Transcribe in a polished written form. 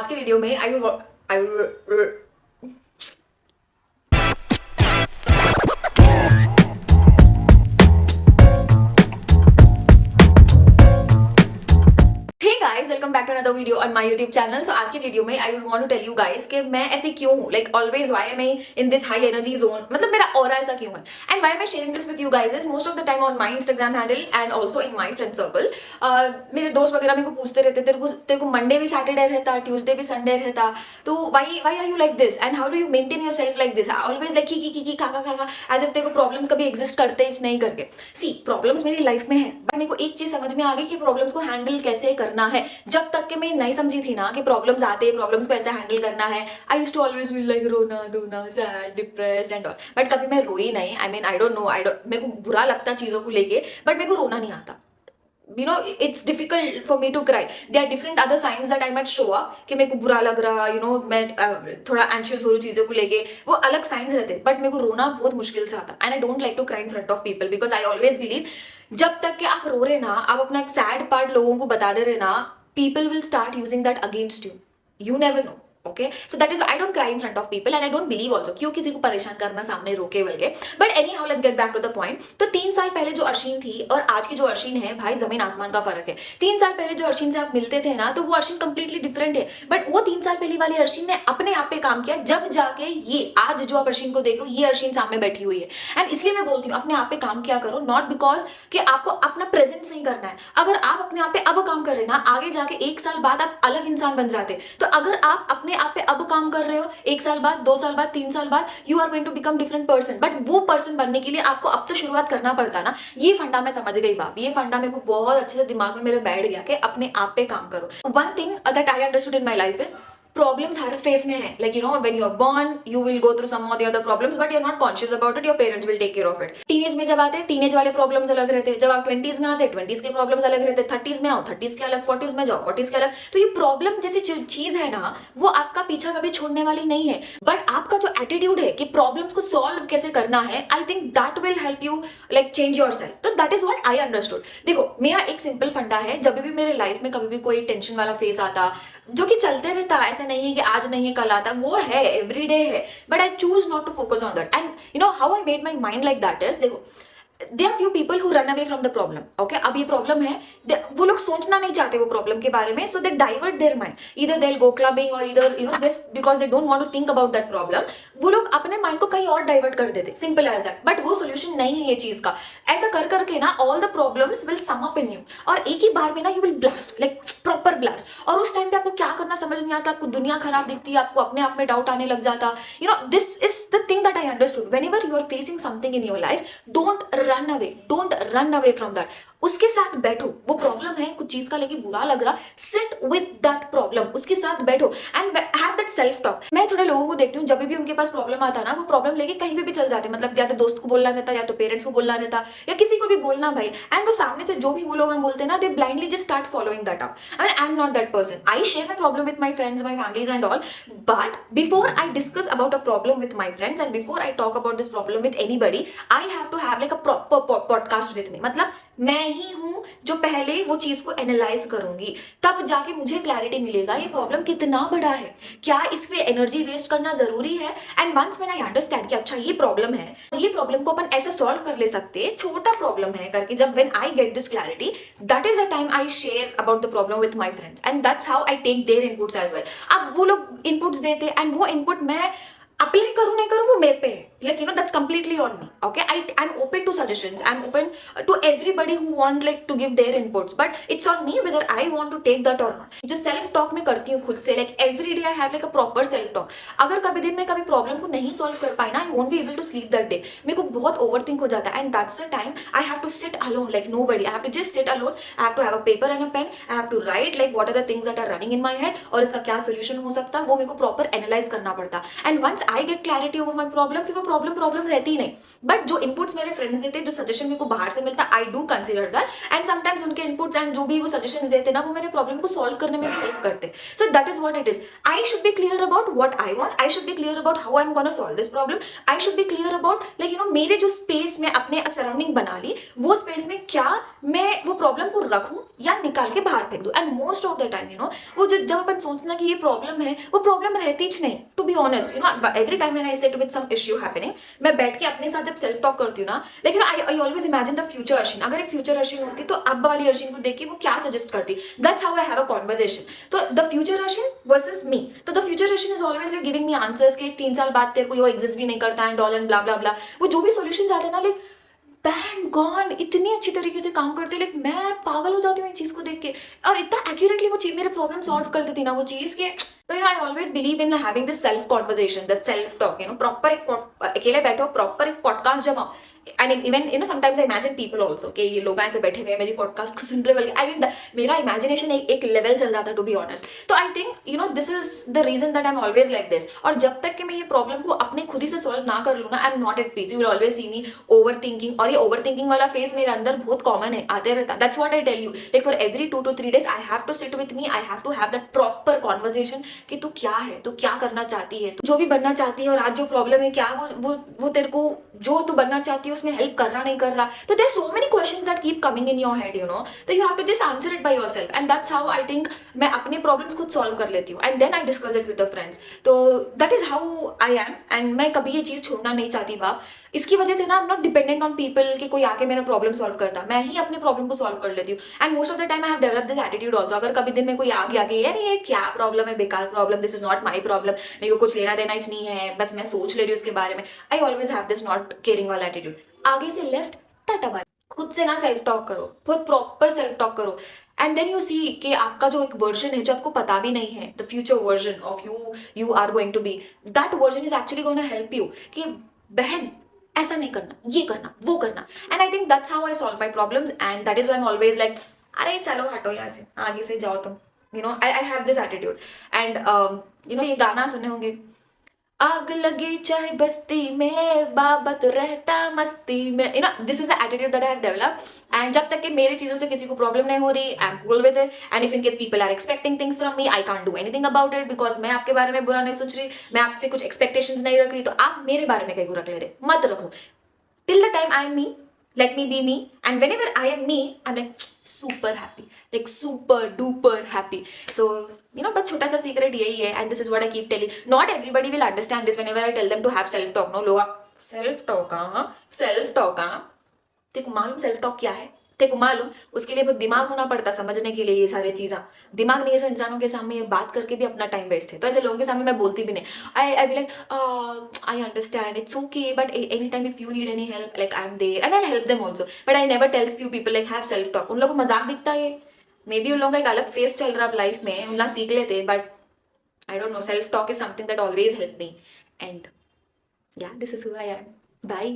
आज की वीडियो में I guys welcome back to another video on my YouTube channel. So आज की वीडियो में I want to tell you guys कि मैं ऐसी क्यों हूं, like always why am I in this high energy zone, मतलब मेरा ऑरा ऐसा क्यों है and why am I sharing this with you guys is most of the time on my Instagram handle and also in my friend circle. मेरे दोस्त वगैरह मेरे को पूछते रहते तेरे को मंडे भी सैटरडे रहता, ट्यूसडे भी संडे रहता, तो why are you like this and how do you maintain yourself like this, always like की खा एज इफ तेरे को प्रॉब्लम्स कभी एग्जिस्ट करते ही नहीं करके। सी प्रॉब्लम्स मेरी लाइफ में है बट मेरे को एक चीज समझ में आ गई कि प्रॉब्लम्स को हैंडल कैसे करना है। जब तक कि मैं नहीं समझी थी ना कि प्रॉब्लम्स आते हैं, प्रॉब्लम्स को ऐसे हैंडल करना है, I used to always feel like रोना धोना sad depressed and all, but कभी मैं रोई नहीं। I mean I don't know, मेरे को बुरा लगता चीजों को लेके बट मेरे को रोना नहीं आता। You know, it's difficult for me to cry. There are different other signs that I might show up कि मेरे को बुरा लग रहा, you know, मैं थोड़ा anxious हो रही चीज़ों को लेके, वो अलग signs रहते, but मेरे को रोना बहुत मुश्किल से आता and I don't like to cry in front of people because I always believe जब तक कि आप रो रहे ना, आप अपना एक sad part लोगों को बता दे रहे ना, people will start using that against you. You never know. Okay, so that is why I don't cry in front of people and I don't believe also क्यों किसी को परेशान करना सामने रोके वलके। But anyhow let's get back to the point। तो 3 साल पहले जो अर्शिन थी और आज की जो अर्शिन है, भाई जमीन आसमान का फर्क है। 3 साल पहले जो अर्शिन से आप मिलते थे ना, तो वो अर्शिन कंप्लीटली डिफरेंट है, बट वो 3 साल पहले वाली अर्शिन ने अपने आप पे काम किया, जब जाके ये आज जो आप अर्शिन को देख रहे हो, ये अर्शिन सामने बैठी हुई है। एंड इसलिए मैं बोलती हूँ अपने आप पे काम किया करो, नॉट बिकॉज कि आपको अपना प्रेजेंट सही करना है। अगर आप अपने आप पे अब काम कर रहे हैं ना, आगे जाके 1 साल बाद आप अलग इंसान बन जाते। तो अगर आप अपने आप पे अब काम कर रहे हो, 1 साल बाद, 2 साल बाद, 3 साल बाद, you are going to become different person, but वो पर्सन बनने के लिए आपको अब तो शुरुआत करना पड़ता ना। ये फंडा मैं समझ गई बाप, ये फंडा मेरे को बहुत अच्छे से दिमाग में मेरे बैठ गया कि अपने आप पे काम करो। One thing that I understood in my life is problems हर फेस में है, like you know when you are born you will go through some of the other problems but you are not conscious about it, your parents will take care of it. Teenage में जब आते हैं, teenage वाले problems अलग रहते हैं, जब आप 20s में आते हैं 20s के प्रॉब्लम्स अलग रहते हैं, 30s में आओ 30s के अलग, 40s में जाओ 40s के अलग। तो ये प्रॉब्लम जैसी चीज है ना, वो आपका पीछा कभी छोड़ने वाली नहीं है, बट आपका जो एटीट्यूड है कि प्रॉब्लम्स को सॉल्व कैसे करना है, I think that will help you like change yourself. तो that is what I understood. देखो मेरा एक सिंपल फंडा है, जब भी मेरे लाइफ में कभी भी कोई टेंशन वाला फेस आता, जो कि चलते रहता, ऐसा नहीं है कि आज नहीं कल आता, वो है एवरीडे है, but I choose not to focus on that. And you know how I made my mind like that is, देखो there are few people who run away from the problem. Okay, अब ये problem है, वो लोग सोचना नहीं चाहते वो प्रॉब्लम के बारे में, so they divert their mind. Either they'll go clubbing or either you know just because they don't want to think about that problem, वो लोग अपने माइंड को कहीं और डाइवर्ट कर देते, सिंपल एज दैट। बट वो सोल्यूशन नहीं है ये चीज का। ऐसा कर करके ना all the problems will sum up in you, और एक ही बार में ना you will blast, like proper blast. और उस टाइम पे आपको क्या करना समझ नहीं आता, आपको दुनिया खराब दिखती है, आपको अपने आप में डाउट आने लग जाता। You know this is the thing that I understood. Whenever you are facing something in your life, don't run away from that. उसके साथ बैठो, वो प्रॉब्लम है, कुछ चीज का लेके बुरा लग रहा, सिट विद दैट प्रॉब्लम, उसके साथ बैठो and have that self talk. मैं थोड़े लोगों को देखती हूँ, जब भी उनके पास प्रॉब्लम आता है ना, वो प्रॉब्लम लेके कहीं भी चल जाते, मतलब या तो दोस्त को बोलना रहता, या तो पेरेंट्स को बोलना रहता, या किसी को भी बोलना भाई, एंड वो सामने से जो भी वो लोग हम बोलते हैं ना, they blindly just start following that up. I am not that person. I share my problem with my friends, my families and all, but before I discuss about a problem with my friends and before I talk about this problem with anybody, I have to have like a proper podcast with me. मतलब मैं ही हूं जो पहले वो चीज को analyse करूंगी, तब जाके मुझे क्लैरिटी मिलेगा ये प्रॉब्लम कितना बड़ा है, क्या इस पे एनर्जी वेस्ट करना जरूरी है। And once when I understand कि अच्छा ये प्रॉब्लम है, ये प्रॉब्लम को अपन ऐसे सॉल्व कर ले सकते हैं, छोटा प्रॉब्लम है करके, जब when I get this clarity, that is the time I share about the problem with my friends and that's how I take their inputs as well. अब वो लोग इनपुट्स देते एंड वो इनपुट मैं अप्लाई करूं नहीं करूं वो मेरे पे है, like you know that's completely on me. Okay, I'm open to suggestions, I'm open to everybody who want like to give their inputs, but it's on me whether I want to take that or not. जो self talk मैं करती हूँ खुद से, like every day I have like a proper self talk. अगर कभी दिन में कभी प्रॉब्लम को नहीं सॉल्व कर पाई ना, I won't be able to sleep that day. मेरे को बहुत overthink हो जाता है and that's the time I have to sit alone like nobody. I have to just sit alone. I have to have a paper and a pen. I have to write like what are the things that are running in my head और इसका क्या solution हो सकता है, वो मेरे को proper analyze करना पड़ता। And once I get clarity over my problem, फिर वो प्रॉब्लम रहती ही नहीं. बट जो इनपुट्स मेरे फ्रेंड्स देते, जो सजेशन मेरे को बाहर से मिलता, I do consider that, and sometimes उनके इनपुट्स एंड जो भी वो सजेशन देते ना, वो मेरे प्रॉब्लम को सॉल्व करने में भी हेल्प करते. So that is what it is. I should be clear about what I want, I should be clear about how I am gonna solve this problem, I should be clear about like you no मेरे जो space में अपने surrounding बना ली, वो space में क्या मैं वो प्रॉब्लम को रखूं या निकाल के बाहर फेंक दूं. And most of the time you know वो जो जब अपन सोचना कि ये प्रॉब्लम है, वो प्रॉब्लम रहती ही नहीं. To be honest you know every time when I sit with some issue happening, मैं बैठ के अपने साथ जब सेल्फ टॉक करती हूँ ना, लेकिन I always imagine the future Arshin. अगर एक फ्यूचर अर्शिन होती तो अब वाली अर्शिन को देख के वो क्या सजेस्ट करती. That's how I have a conversation. तो द फ्यूचर अर्शिन वर्सेस मी, तो the future Arshin is always like giving me answers कि 3 साल बाद तेरे को वो एग्जिस्ट भी नहीं करता एंड ऑल एंड ब्ला ब्ला ब्ला. वो जो भी सॉल्यूशंस आते हैं ना, लाइक बैंग गॉन, इतनी अच्छी तरीके से काम करते, लाइक मैं पागल हो जाती हूँ इस चीज को देख के. और इतना एक्यूरेटली वो चीज मेरे प्रॉब्लम सॉल्व कर देती ना वो चीज के. तो you know I always believe in having this self conversation, the self talk. You know proper एक अकेले बैठो, प्रॉपर एक पॉडकास्ट जमाओ. And even you know sometimes I imagine people also कि ये लोग ऐसे बैठे हुए हैं मेरी पॉडकास्ट को सुन रहे वाले. आई मीन मेरा इमेजिनेशन एक लेवल चल जाता है टू बी ऑनेस्ट. तो I think you know this is the reason that I am always like this. और जब तक कि मैं ये प्रॉब्लम को अपने खुद ही से सॉल्व ना कर लूँ ना, I am not at peace. You will always see me over thinking. और ये ओवर थिंकिंग वाला फेस मेरे अंदर बहुत कॉमन है, आते रहता. That's what I tell you, like for every 2 to 3 days I have to sit with me, I have to have that proper conversation कि तू क्या है, तू क्या करना चाहती है, जो भी बनना चाहती है, और आज जो प्रॉब्लम है क्या वो तेरे को जो तू बनना चाहती है उसमें हेल्प कर रहा नहीं कर रहा. तो there so many questions that keep coming in your head you know. तो you have to just answer it by yourself. And that's how I think मैं अपने प्रॉब्लम्स खुद सॉल्व कर लेती हूँ. And then I discuss it with the friends. तो that is how I am. And मैं कभी ये चीज छोड़ना नहीं चाहती बाप. इसकी वजह से ना I am not dependent on people कि कोई आके मेरा प्रॉब्लम सॉल्व करता. मैं ही अपने प्रॉब्लम को सॉल्व कर लेती हूँ. And most of the time I have develop this attitude also. अगर कभी दिन में कोई आगे यार ये क्या प्रॉब्लम है, बेकार problem, this is not my problem, मेरे को कुछ लेना देना ही नहीं है, बस मैं सोच ले रही हूँ उसके बारे में. I always have this not caring वाला एटीट्यूड. आगे से लेफ्ट टाटा बाय. खुद से ना सेल्फ टॉक करो, बहुत प्रॉपर सेल्फ टॉक करो. एंड देन यू सी कि आपका जो एक वर्जन है जो आपको पता भी नहीं है, the future version of you are going to be, that version is actually going to help you कि बहन ऐसा नहीं करना, ये करना, वो करना. And I think that's how I solve my problems. And that is why I am always like अरे चलो हटो यहाँ से, आगे से जाओ तुम. You know I have this attitude. And you know ये गाना सुने होंगे, आग लगी चाहे बस्ती में, बाबत रहता मस्ती में. You know this is the attitude that I have developed. And जब तक कि मेरी चीजों से किसी को प्रॉब्लम नहीं हो रही, I am cool with it. And if in case people are expecting things from me, I can't do anything about it, because मैं आपके बारे में बुरा नहीं सोच रही, मैं आपसे कुछ एक्सपेक्टेशंस नहीं रख रही, तो आप मेरे बारे में कहीं रख ले रहे, मत रखो. Till the time I am me, let me be me. And whenever I am me, I'm like super happy, like super duper happy. So you know, but छोटा सा सीक्रेट यही है. And this is what I keep telling. Not everybody will understand this whenever I tell them to have self talk. No लोग self talk तेरे को मालूम self talk क्या है? तेरे को मालूम उसके लिए बहुत दिमाग होना पड़ता समझने के लिए ये सारी चीज़ें. दिमाग नहीं, ऐसे इंसानों के सामने ये बात करके भी अपना टाइम वेस्ट है. तो ऐसे लोगों के सामने मैं बोलती भी नहीं. I be like I understand, it's okay, but any time if you need any help, like I am there and I help them also. But I never tells few people like have self talk. उन लोगों को मजाक दिखता है, may be उन लोगों का एक अलग फेस चल रहा है लाइफ में, उन लोग सीख लेते. But I don't no, self talk is something that always help me. And yeah, this is who I am. Bye.